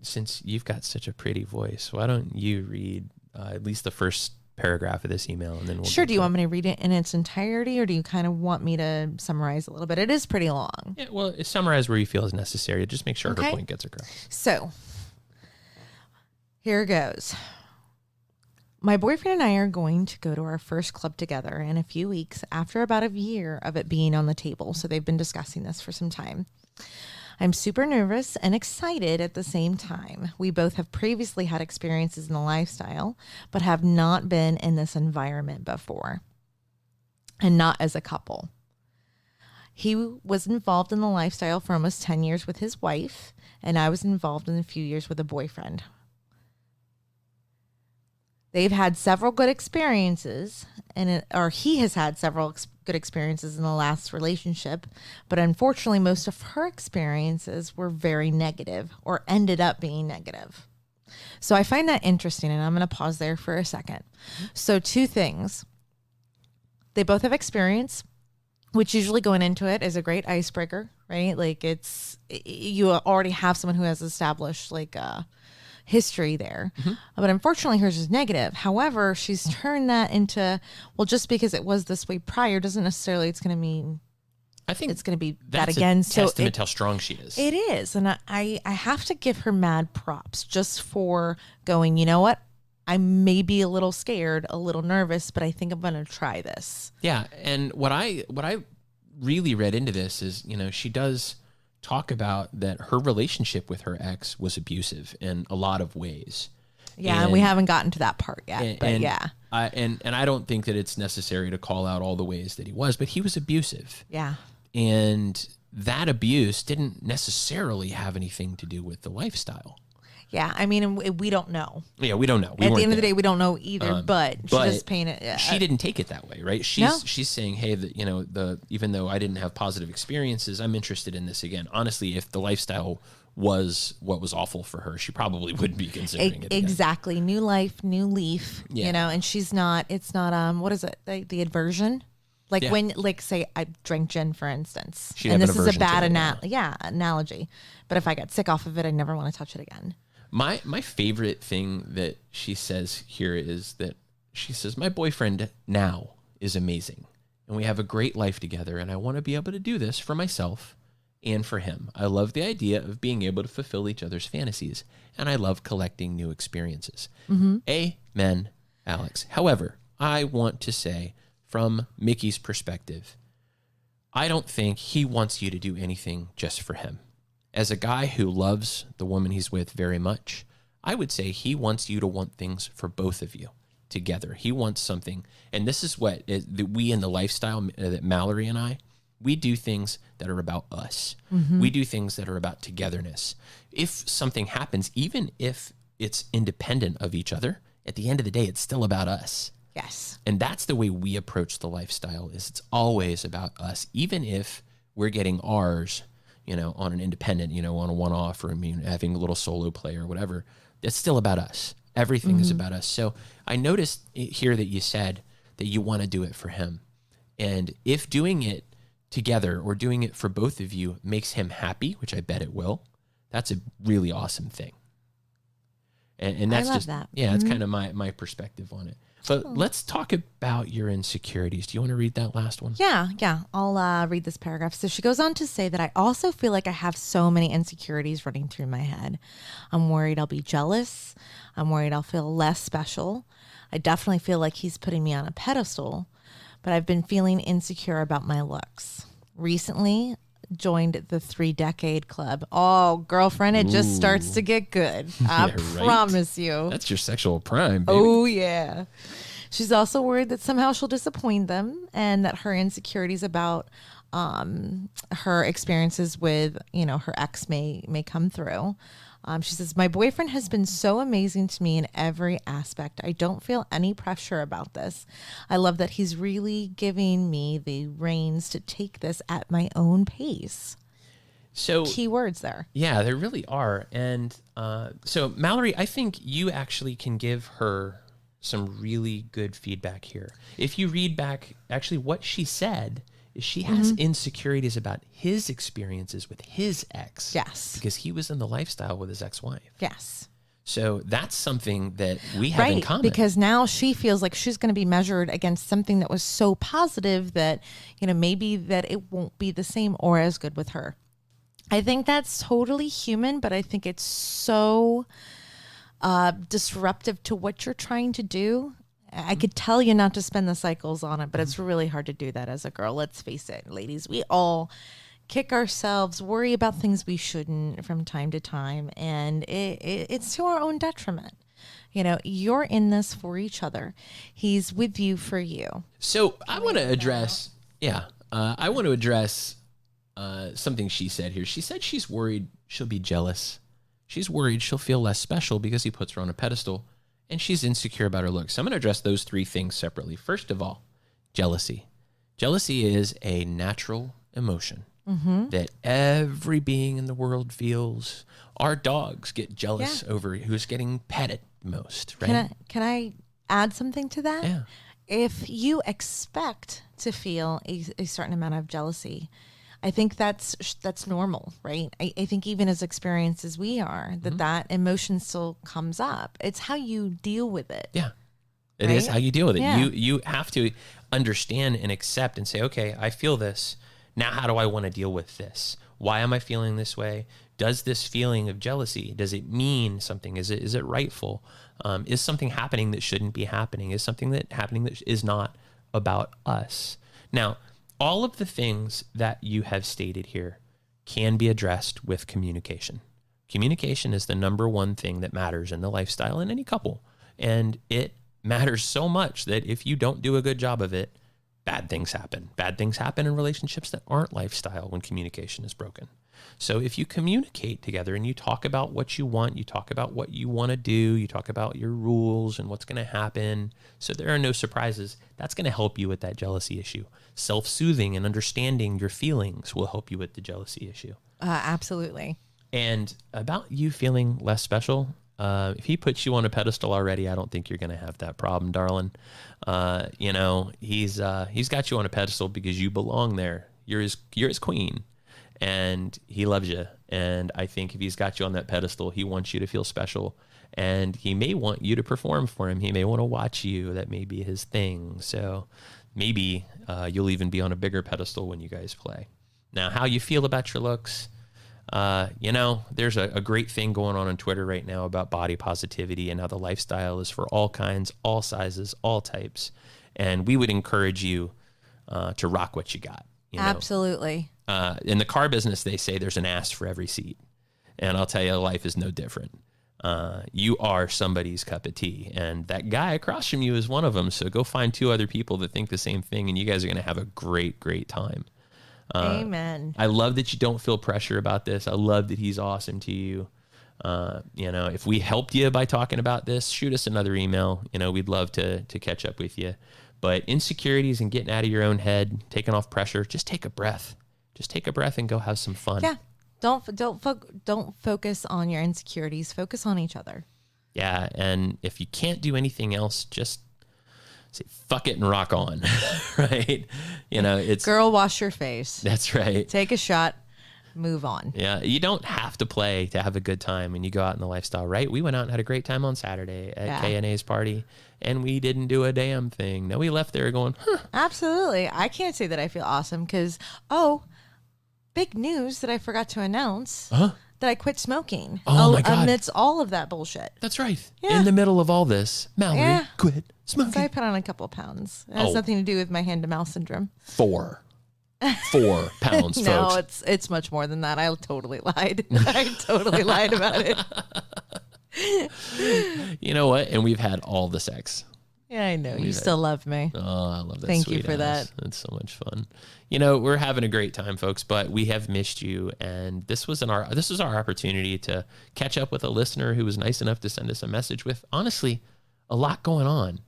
since you've got such a pretty voice, why don't you read at least the first paragraph of this email, and then we'll do you want me to read it in its entirety, or do you kind of want me to summarize a little bit? It is pretty long. Yeah, well, summarize where you feel is necessary. Just make sure her point gets across. So here goes. My boyfriend and I are going to go to our first club together in a few weeks, after about a year of it being on the table. So they've been discussing this for some time. I'm super nervous and excited at the same time. We both have previously had experiences in the lifestyle, but have not been in this environment before, and not as a couple. He was involved in the lifestyle for almost 10 years with his wife, and I was involved in a few years with a boyfriend. They've had several good experiences, he has had several good experiences in the last relationship, but unfortunately, most of her experiences were very negative or ended up being negative. So I find that interesting, and I'm going to pause there for a second. So 2 things. They both have experience, which usually going into it is a great icebreaker, right? Like you already have someone who has established history there. But unfortunately hers is negative. However, she's turned that into, well, just because it was this way prior doesn't necessarily it's going to mean I think it's going to be that again. So testament to how strong she is. It is. And I have to give her mad props just for going, you know what? I may be a little scared, a little nervous, but I think I'm going to try this. Yeah. And what I really read into this is, she does talk about that her relationship with her ex was abusive in a lot of ways. Yeah, and we haven't gotten to that part yet. And I don't think that it's necessary to call out all the ways that he was, but he was abusive. Yeah. And that abuse didn't necessarily have anything to do with the lifestyle. Yeah, I mean, we don't know. Yeah, we don't know. At the end of the day, we don't know either. But she just painted. She didn't take it that way, right? She's saying, hey, even though I didn't have positive experiences, I'm interested in this again. Honestly, if the lifestyle was what was awful for her, she probably wouldn't be considering it again. Exactly, new life, new leaf. Yeah. And she's not. It's not. What is it? The aversion. When, say, I drank gin, for instance, and this is a bad analogy. But if I got sick off of it, I never want to touch it again. My favorite thing that she says here is that she says, my boyfriend now is amazing, and we have a great life together, and I want to be able to do this for myself and for him. I love the idea of being able to fulfill each other's fantasies, and I love collecting new experiences. Amen, Alex. However, I want to say, from Mickey's perspective, I don't think he wants you to do anything just for him. As a guy who loves the woman he's with very much, I would say he wants you to want things for both of you together. He wants something, and this is what we in the lifestyle, that Mallory and I, we do things that are about us. We do things that are about togetherness. If something happens, even if it's independent of each other, at the end of the day, it's still about us. Yes. And that's the way we approach the lifestyle, is it's always about us, even if we're getting ours, on an independent, on a one-off, or having a little solo play or whatever. It's still about us. Everything is about us. So I noticed here that you said that you want to do it for him. And if doing it together or doing it for both of you makes him happy, which I bet it will, that's a really awesome thing. And that's I love that. Yeah, that's kind of my perspective on it. But let's talk about your insecurities. Do you want to read that last one? Yeah. I'll read this paragraph. So she goes on to say that I also feel like I have so many insecurities running through my head. I'm worried I'll be jealous. I'm worried I'll feel less special. I definitely feel like he's putting me on a pedestal, but I've been feeling insecure about my looks. Recently, joined the 3-decade club. Oh, girlfriend, it just starts to get good. I promise you. That's your sexual prime, baby. Oh, yeah. She's also worried that somehow she'll disappoint them, and that her insecurities about her experiences with, her ex may come through. She says, my boyfriend has been so amazing to me in every aspect. I don't feel any pressure about this. I love that he's really giving me the reins to take this at my own pace. So key words there. Yeah, there really are. And so Mallory, I think you actually can give her some really good feedback here. If you read back actually what she said, she has insecurities about his experiences with his ex. Yes. Because he was in the lifestyle with his ex-wife. Yes. So that's something that we have in common. Because now she feels like she's going to be measured against something that was so positive that, maybe that it won't be the same or as good with her. I think that's totally human, but I think it's so disruptive to what you're trying to do. I could tell you not to spend the cycles on it, but it's really hard to do that as a girl. Let's face it, ladies. We all kick ourselves, worry about things we shouldn't from time to time, and it's to our own detriment. You're in this for each other. He's with you for you. So I want to address, something she said here. She said she's worried she'll be jealous. She's worried she'll feel less special because he puts her on a pedestal. And she's insecure about her looks. So I'm going to address those three things separately. First of all, jealousy. Jealousy is a natural emotion that every being in the world feels. Our dogs get jealous over who's getting petted most, right? Can I add something to that? Yeah. If you expect to feel a certain amount of jealousy, I think that's normal, right? I think even as experienced as we are, that emotion still comes up. It's how you deal with it. Yeah, it is how you deal with it. Yeah. You have to understand and accept and say, okay, I feel this. Now, how do I want to deal with this? Why am I feeling this way? Does this feeling of jealousy, does it mean something? Is it rightful? Is something happening that shouldn't be happening? Is something happening that is not about us? Now, all of the things that you have stated here can be addressed with communication. Communication is the number one thing that matters in the lifestyle in any couple. And it matters so much that if you don't do a good job of it, bad things happen. Bad things happen in relationships that aren't lifestyle when communication is broken. So if you communicate together and you talk about what you want, you talk about what you want to do, you talk about your rules and what's going to happen, so there are no surprises, that's going to help you with that jealousy issue. Self-soothing and understanding your feelings will help you with the jealousy issue. Absolutely. And about you feeling less special, if he puts you on a pedestal already, I don't think you're going to have that problem, darling. He's got you on a pedestal because you belong there. You're his queen. And he loves you. And I think if he's got you on that pedestal, he wants you to feel special. And he may want you to perform for him. He may want to watch you. That may be his thing. So maybe you'll even be on a bigger pedestal when you guys play. Now, how you feel about your looks, there's a great thing going on Twitter right now about body positivity and how the lifestyle is for all kinds, all sizes, all types. And we would encourage you to rock what you got. Absolutely. In the car business, they say there's an ass for every seat. And I'll tell you, life is no different. You are somebody's cup of tea, and that guy across from you is one of them. So go find 2 other people that think the same thing, and you guys are going to have a great, great time. Amen. I love that you don't feel pressure about this. I love that he's awesome to you. If we helped you by talking about this, shoot us another email. We'd love to catch up with you. But insecurities and getting out of your own head, taking off pressure, just take a breath. Just take a breath and go have some fun. Yeah. Don't focus on your insecurities. Focus on each other. Yeah, and if you can't do anything else, just say fuck it and rock on, right? It's girl, wash your face. That's right. Take a shot, move on. Yeah, you don't have to play to have a good time when you go out in the lifestyle, right? We went out and had a great time on Saturday at KNA's party, and we didn't do a damn thing. No, we left there going, huh. Absolutely. I can't say that I feel awesome because, big news that I forgot to announce. That I quit smoking. Oh my God. Amidst all of that bullshit. That's right. Yeah. In the middle of all this, Mallory quit smoking. So I put on a couple pounds. It has nothing to do with my hand-to-mouth syndrome. 4 pounds, no, folks. it's much more than that. I totally lied. I totally lied about it. You know what? And we've had all the sex. Yeah, I know. You still love me. Oh, I love that. Thank you sweet for ass. that. It's so much fun. We're having a great time, folks, but we have missed you, and this was our opportunity to catch up with a listener who was nice enough to send us a message with, honestly, a lot going on.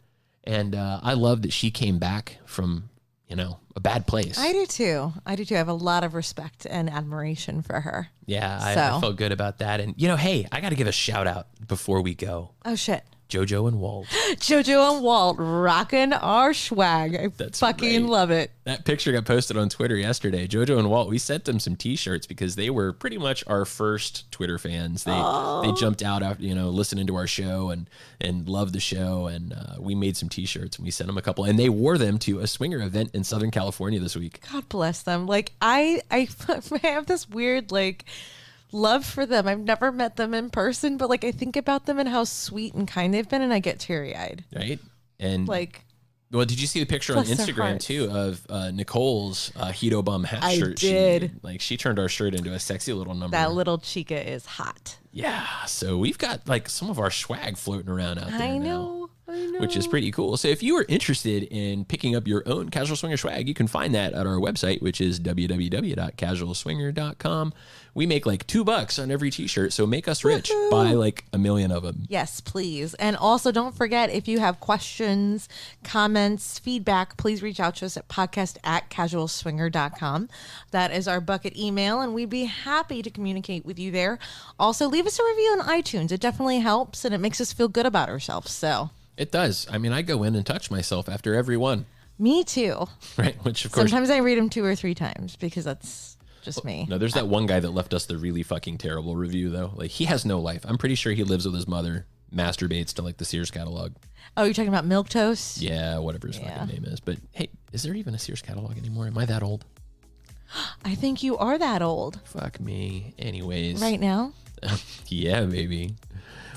And I love that she came back from, a bad place. I do too. I have a lot of respect and admiration for her. Yeah, I felt good about that. And, hey, I got to give a shout out before we go. Oh, shit. JoJo and Walt. JoJo and Walt rocking our swag. I fucking love it. That picture got posted on Twitter yesterday. JoJo and Walt, we sent them some T-shirts because they were pretty much our first Twitter fans. They jumped out after listening to our show and loved the show, and we made some T-shirts and we sent them a couple, and they wore them to a swinger event in Southern California this week. God bless them. I have this weird love for them. I've never met them in person, but I think about them and how sweet and kind they've been, and I get teary-eyed. Right? And well, did you see the picture on Instagram too of Nicole's Hito Bum hat shirt? I did. She turned our shirt into a sexy little number. That little chica is hot. Yeah. So we've got some of our swag floating around out there I now. know. Which is pretty cool. So if you are interested in picking up your own Casual Swinger swag, you can find that at our website, which is www.casualswinger.com. We make $2 on every t-shirt, so make us rich. Woohoo! Buy 1 million of them. Yes, please. And also don't forget, if you have questions, comments, feedback, please reach out to us at podcast@casualswinger.com. That is our bucket email, and we'd be happy to communicate with you there. Also, leave us a review on iTunes. It definitely helps, and it makes us feel good about ourselves. So it does. I mean, I go in and touch myself after every one. Me too. Right, which of course. Sometimes I read them 2 or 3 times because that's just me. No, there's that one guy that left us the really fucking terrible review, though. He has no life. I'm pretty sure he lives with his mother, masturbates to the Sears catalog. Oh, you're talking about Milquetoast? Yeah, whatever his fucking name is. But hey, is there even a Sears catalog anymore? Am I that old? I think you are that old. Fuck me. Anyways. Right now? Yeah, baby.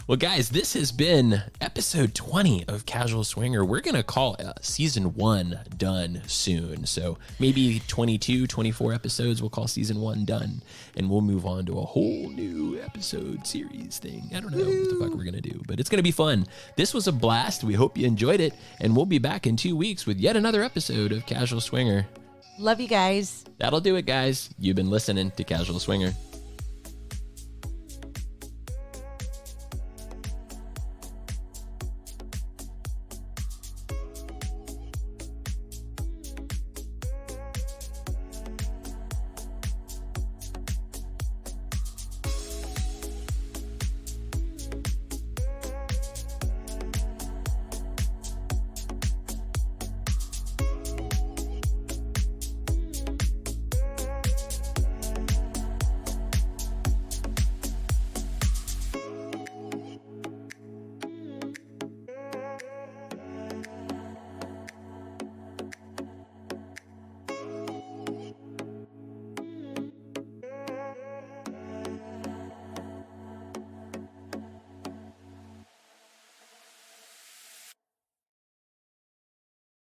Well, guys, this has been episode 20 of Casual Swinger. We're going to call season 1 done soon. So maybe 22, 24 episodes, we'll call season 1 done. And we'll move on to a whole new episode series thing. I don't know what the fuck we're going to do, but it's going to be fun. This was a blast. We hope you enjoyed it. And we'll be back in 2 weeks with yet another episode of Casual Swinger. Love you guys. That'll do it, guys. You've been listening to Casual Swinger.